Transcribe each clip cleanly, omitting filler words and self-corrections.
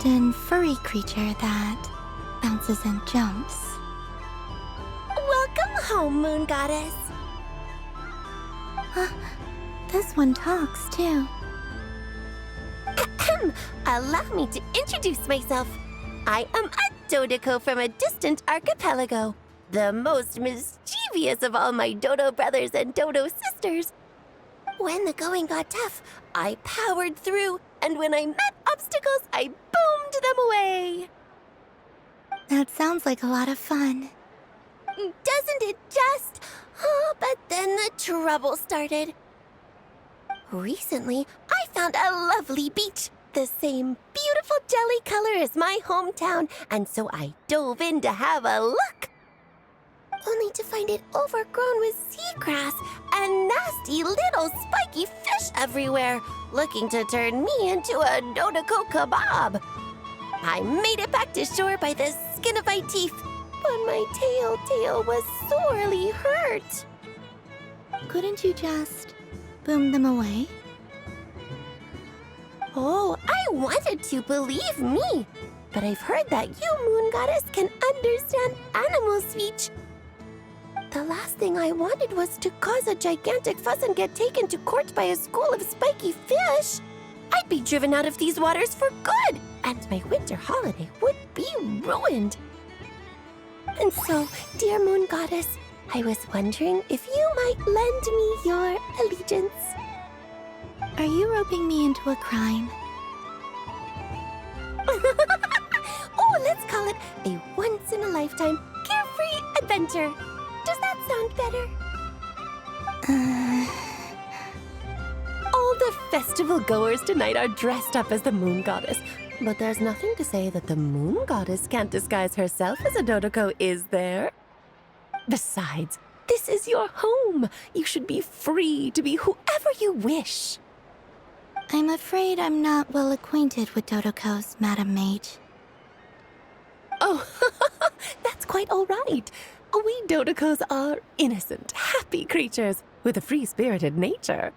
often furry creature that bounces and jumps. Welcome home, Moon Goddess. This one talks too. Allow me to introduce myself. I am a Dodoco from a distant archipelago, the most mischievous of all my Dodo brothers and Dodo sisters. When the going got tough, I powered through, and when I met obstacles, I boomed them away. That sounds like a lot of fun. Doesn't it just? Oh, but then the trouble started. Recently, I found a lovely beach, the same beautiful jelly color as my hometown, and so I dove in to have a look. Only to find it overgrown with seagrass and nasty little spiky fish everywhere, looking to turn me into a Dodoco kebab. I made it back to shore by the skin of my teeth, but my tail was sorely hurt. Couldn't you just boom them away? Oh, I wanted to, believe me. But I've heard that you, Moon Goddess, can understand animal speech. The last thing I wanted was to cause a gigantic fuss and get taken to court by a school of spiky fish. I'd be driven out of these waters for good, and my winter holiday would be ruined. And so, dear Moon Goddess, I was wondering if you might lend me your allegiance. Are you roping me into a crime? Oh, let's call it a once-in-a-lifetime carefree adventure. Does that sound better? All the festival goers tonight are dressed up as the Moon Goddess. But there's nothing to say that the Moon Goddess can't disguise herself as a Dodoco, is there? Besides, this is your home. You should be free to be whoever you wish. I'm afraid I'm not well acquainted with Dodocos, Madam Mage. Oh, that's quite all right. We Dodocos are innocent, happy creatures with a free-spirited nature.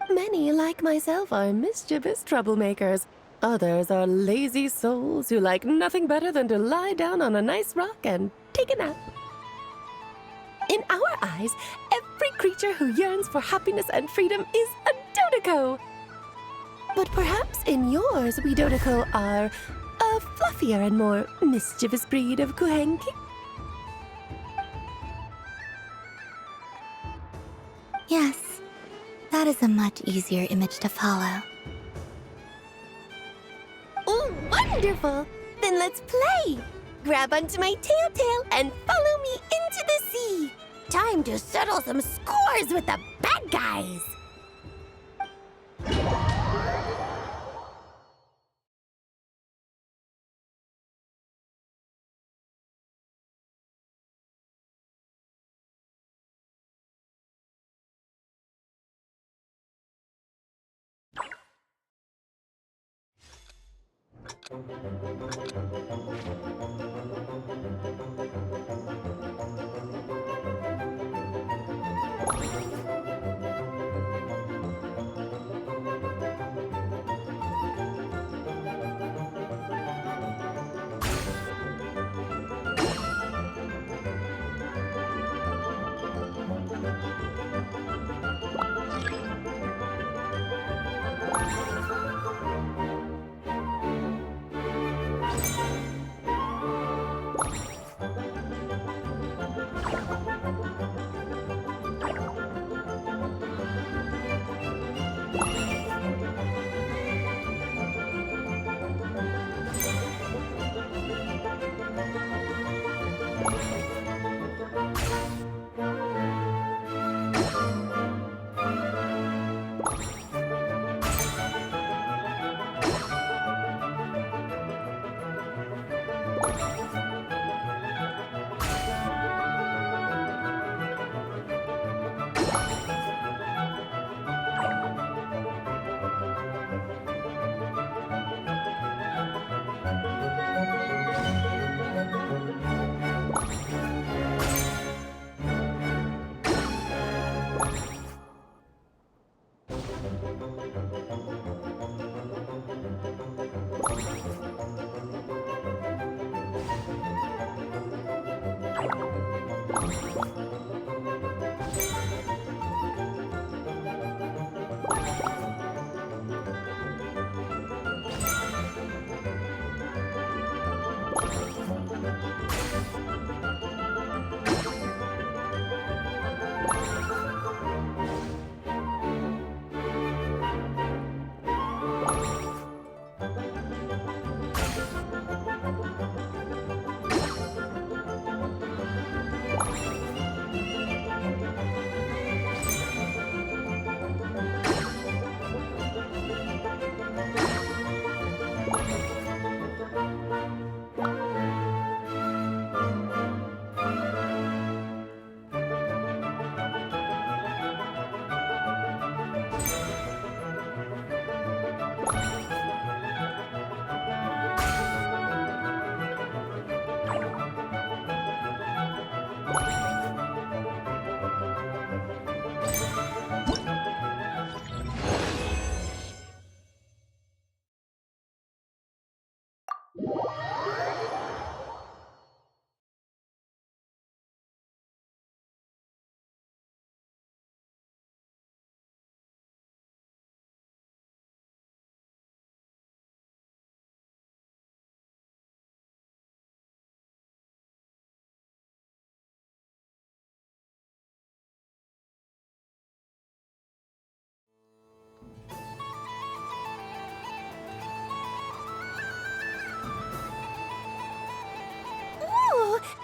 Many, like myself, are mischievous troublemakers. Others are lazy souls who like nothing better than to lie down on a nice rock and take a nap. In our eyes, every creature who yearns for happiness and freedom is a Dodoco. But perhaps in yours, we Dodoco are a fluffier and more mischievous breed of Kuhenki. Yes, that is a much easier image to follow. Oh, wonderful! Then let's play! Grab onto my tail and follow me into the sea! Time to settle some scores with the bad guys! Ooh,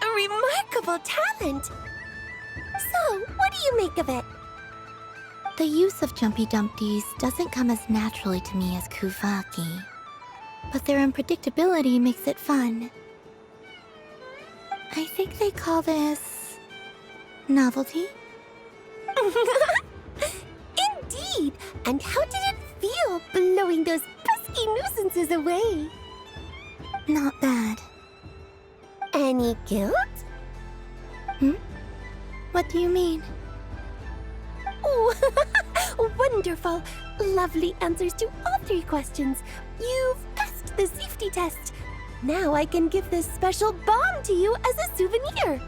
a remarkable talent! So, what do you make of it? The use of Jumpy Dumpties doesn't come as naturally to me as Kuvaki, but their unpredictability makes it fun. I think they call this novelty. Indeed! And how did it feel blowing those pesky nuisances away? Not bad. Any guilt? What do you mean? Oh, wonderful! Lovely answers to all 3 questions. You've passed the safety test. Now I can give this special bomb to you as a souvenir.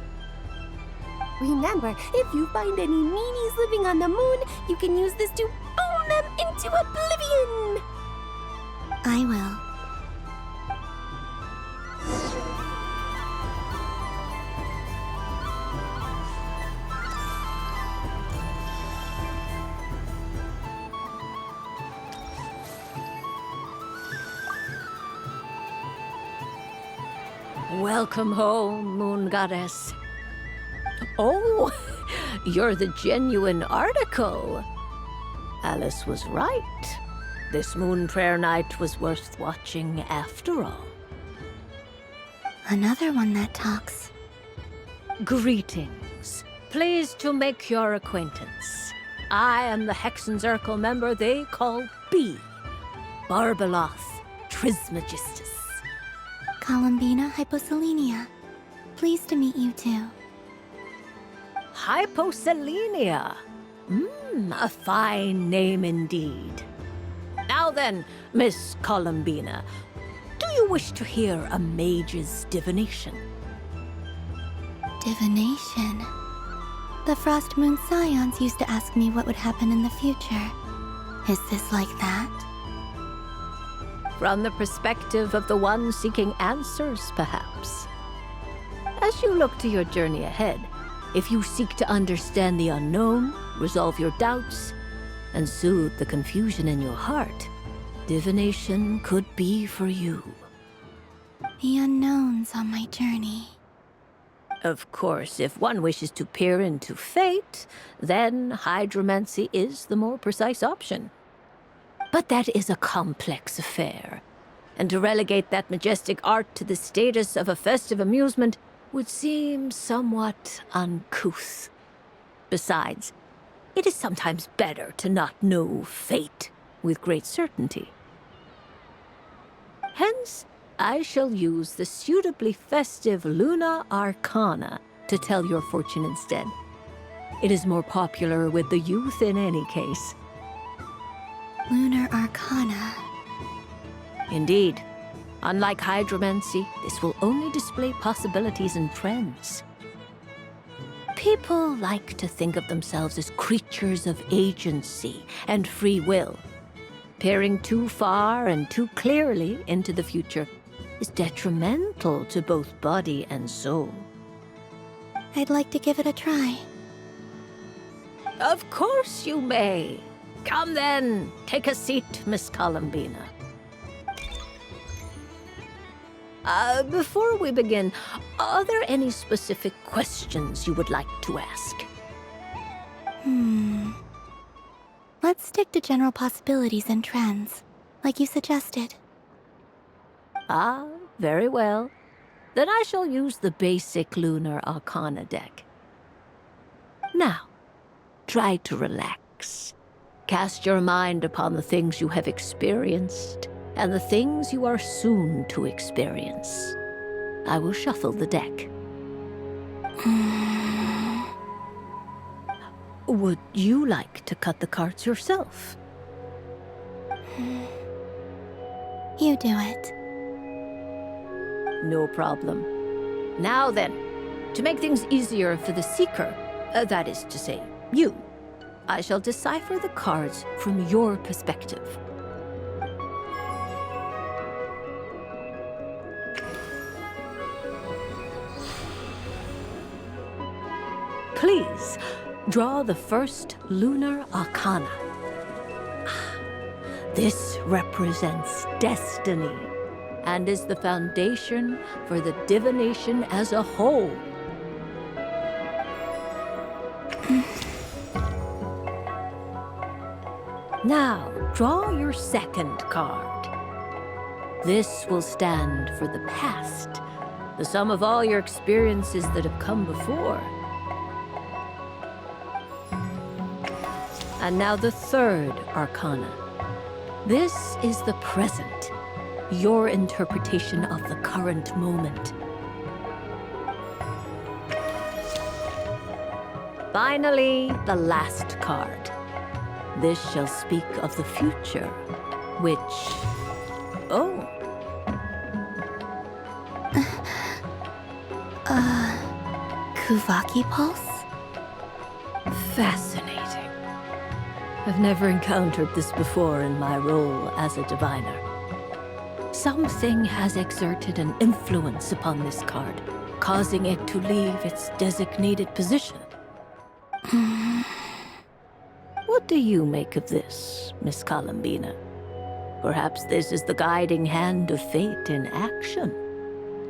Remember, if you find any meanies living on the moon, you can use this to boom them into oblivion. I will. Welcome home, Moon Goddess. Oh, you're the genuine article. Alice was right. This moon prayer night was worth watching after all. Another one that talks. Greetings. Pleased to make your acquaintance. I am the Hexenzirkel member they call B. Barbeloth Trismegistus. Columbina Hyposelenia. Pleased to meet you too. Hyposelenia. A fine name indeed. Now then, Miss Columbina, do you wish to hear a mage's divination? Divination. The Frost Moon Scions used to ask me what would happen in the future. Is this like that? From the perspective of the one seeking answers, perhaps. As you look to your journey ahead, if you seek to understand the unknown, resolve your doubts, and soothe the confusion in your heart, divination could be for you. The unknowns on my journey. Of course, if one wishes to peer into fate, then hydromancy is the more precise option. But that is a complex affair, and to relegate that majestic art to the status of a festive amusement would seem somewhat uncouth. Besides, it is sometimes better to not know fate with great certainty. Hence, I shall use the suitably festive Luna Arcana to tell your fortune instead. It is more popular with the youth in any case. Lunar Arcana. Indeed. Unlike hydromancy, this will only display possibilities and trends. People like to think of themselves as creatures of agency and free will. Peering too far and too clearly into the future is detrimental to both body and soul. I'd like to give it a try. Of course you may. Come then, take a seat, Miss Columbina. Before we begin, are there any specific questions you would like to ask? Let's stick to general possibilities and trends, like you suggested. Ah, very well. Then I shall use the basic Lunar Arcana deck. Now, try to relax. Cast your mind upon the things you have experienced and the things you are soon to experience. I will shuffle the deck. Would you like to cut the cards yourself? You do it. No problem. Now then, to make things easier for the Seeker, that is to say, you, I shall decipher the cards from your perspective. Please, draw the first lunar arcana. This represents destiny and is the foundation for the divination as a whole. Now, draw your second card. This will stand for the past, the sum of all your experiences that have come before. And now the third arcana. This is the present, your interpretation of the current moment. Finally, the last card. This shall speak of the future, which... Oh. Kuvaki pulse? Fascinating. I've never encountered this before in my role as a diviner. Something has exerted an influence upon this card, causing it to leave its designated position. What do you make of this, Miss Columbina? Perhaps this is the guiding hand of fate in action.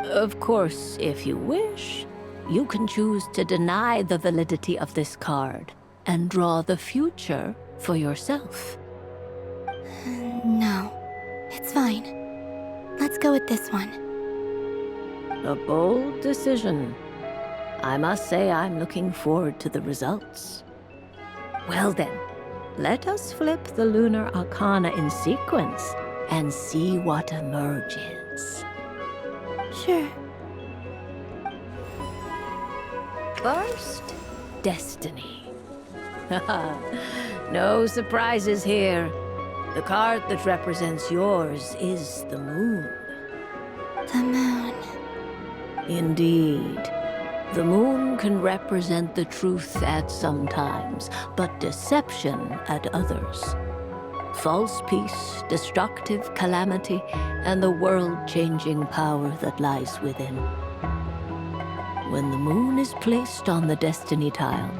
Of course, if you wish, you can choose to deny the validity of this card and draw the future for yourself. No, it's fine. Let's go with this one. A bold decision. I must say I'm looking forward to the results. Well then, let us flip the lunar arcana in sequence and see what emerges. Sure. First, destiny. No surprises here. The card that represents yours is the moon. The moon. Indeed. The moon can represent the truth at some times, but deception at others. False peace, destructive calamity, and the world-changing power that lies within. When the moon is placed on the destiny tile,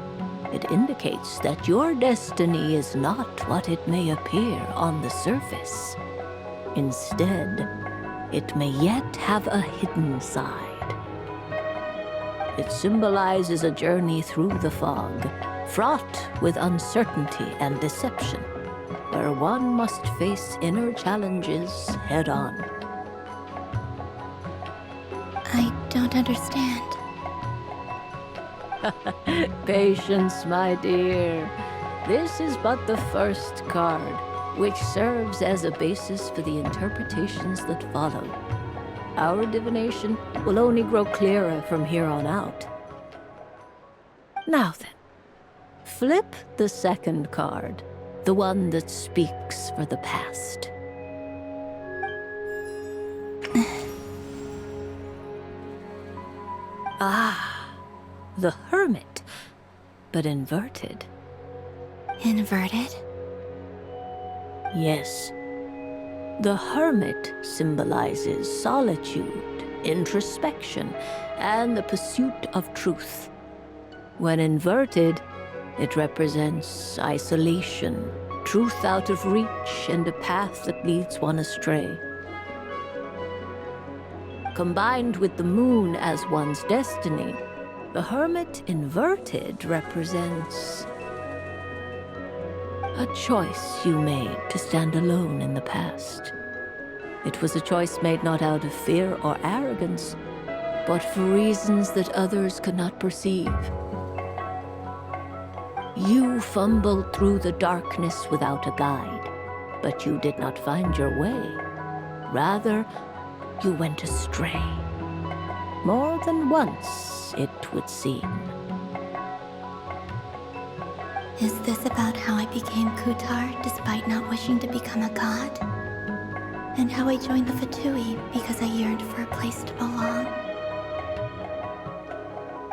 it indicates that your destiny is not what it may appear on the surface. Instead, it may yet have a hidden side. It symbolizes a journey through the fog, fraught with uncertainty and deception, where one must face inner challenges head-on. I don't understand. Patience, my dear. This is but the first card, which serves as a basis for the interpretations that follow. Our divination will only grow clearer from here on out. Now then, flip the second card, the one that speaks for the past. The Hermit, but inverted. Inverted? Yes. The Hermit symbolizes solitude, introspection, and the pursuit of truth. When inverted, it represents isolation, truth out of reach, and a path that leads one astray. Combined with the moon as one's destiny, the Hermit inverted represents a choice you made to stand alone in the past. It was a choice made not out of fear or arrogance, but for reasons that others could not perceive. You fumbled through the darkness without a guide, but you did not find your way. Rather, you went astray. More than once, it would seem. Is this about how I became Kutar despite not wishing to become a god? and how I joined the Fatui because I yearned for a place to belong.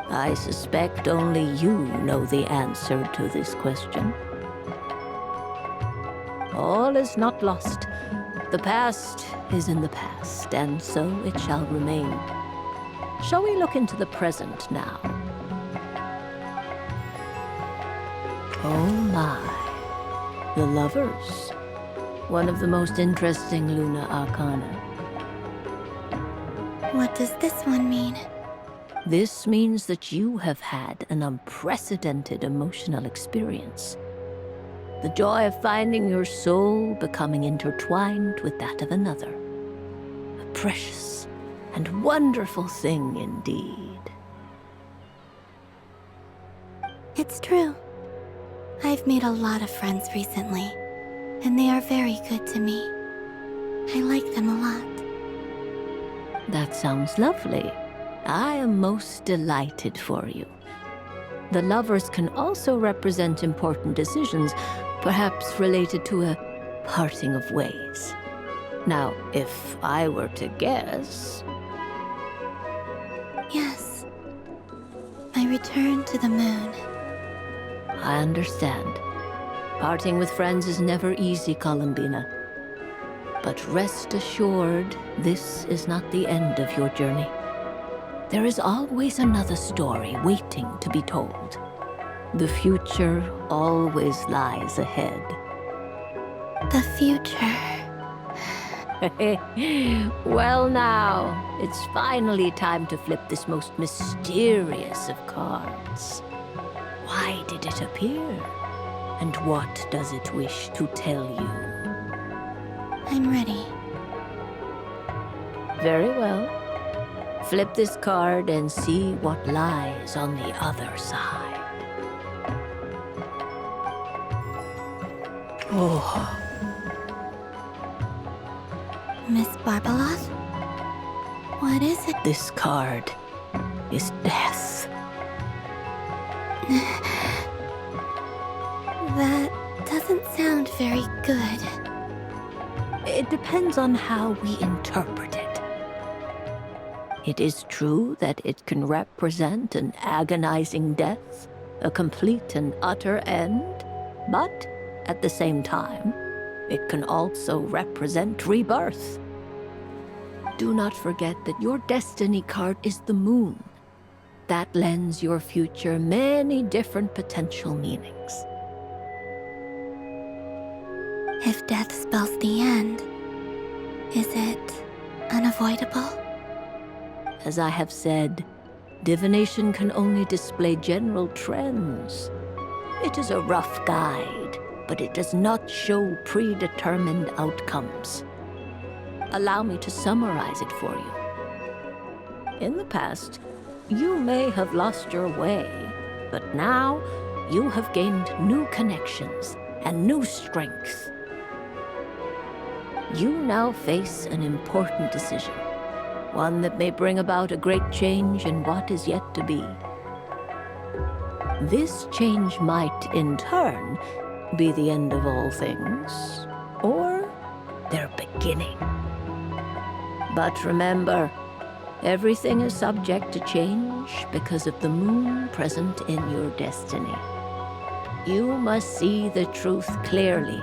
I suspect only you know the answer to this question. All is not lost. The past is in the past, and so it shall remain. Shall we look into the present now? Oh my. The Lovers. One of the most interesting Luna Arcana. What does this one mean? This means that you have had an unprecedented emotional experience. The joy of finding your soul becoming intertwined with that of another. A precious and wonderful thing indeed. It's true. I've made a lot of friends recently, and they are very good to me. I like them a lot. That sounds lovely. I am most delighted for you. The Lovers can also represent important decisions, perhaps related to a parting of ways. Now, if I were to guess... Yes. My return to the moon. I understand. Parting with friends is never easy, Columbina. But rest assured, this is not the end of your journey. There is always another story waiting to be told. The future always lies ahead. The future. Well now, it's finally time to flip this most mysterious of cards. Why did it appear? And what does it wish to tell you? I'm ready. Very well. Flip this card and see what lies on the other side. Oh, Miss Barbeloth? What is it? this card is death. That doesn't sound very good. It depends on how we interpret it. It is true that it can represent an agonizing death, a complete and utter end, but at the same time, it can also represent rebirth. Do not forget that your destiny card is the moon. That lends your future many different potential meanings. If death spells the end, is it unavoidable? As I have said, divination can only display general trends. It is a rough guide, but it does not show predetermined outcomes. Allow me to summarize it for you. In the past, you may have lost your way, but now you have gained new connections and new strength. You now face an important decision, one that may bring about a great change in what is yet to be. This change might, in turn, be the end of all things, or their beginning. But remember, everything is subject to change because of the moon present in your destiny. You must see the truth clearly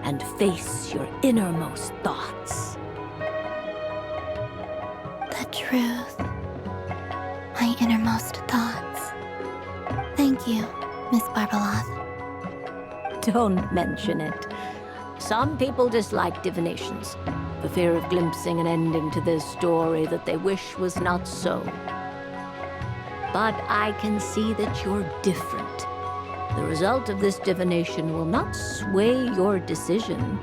and face your innermost thoughts. The truth. My innermost thoughts. Thank you, Miss Barbeloth. Don't mention it. Some people dislike divinations, the fear of glimpsing an ending to their story that they wish was not so. But I can see that you're different. The result of this divination will not sway your decision.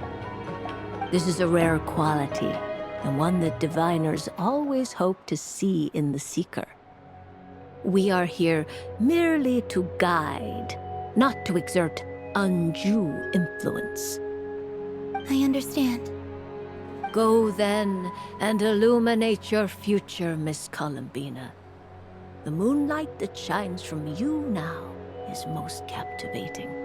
This is a rare quality, and one that diviners always hope to see in the seeker. We are here merely to guide, not to exert undue influence. I understand. Go then and illuminate your future, Miss Columbina. The moonlight that shines from you now is most captivating.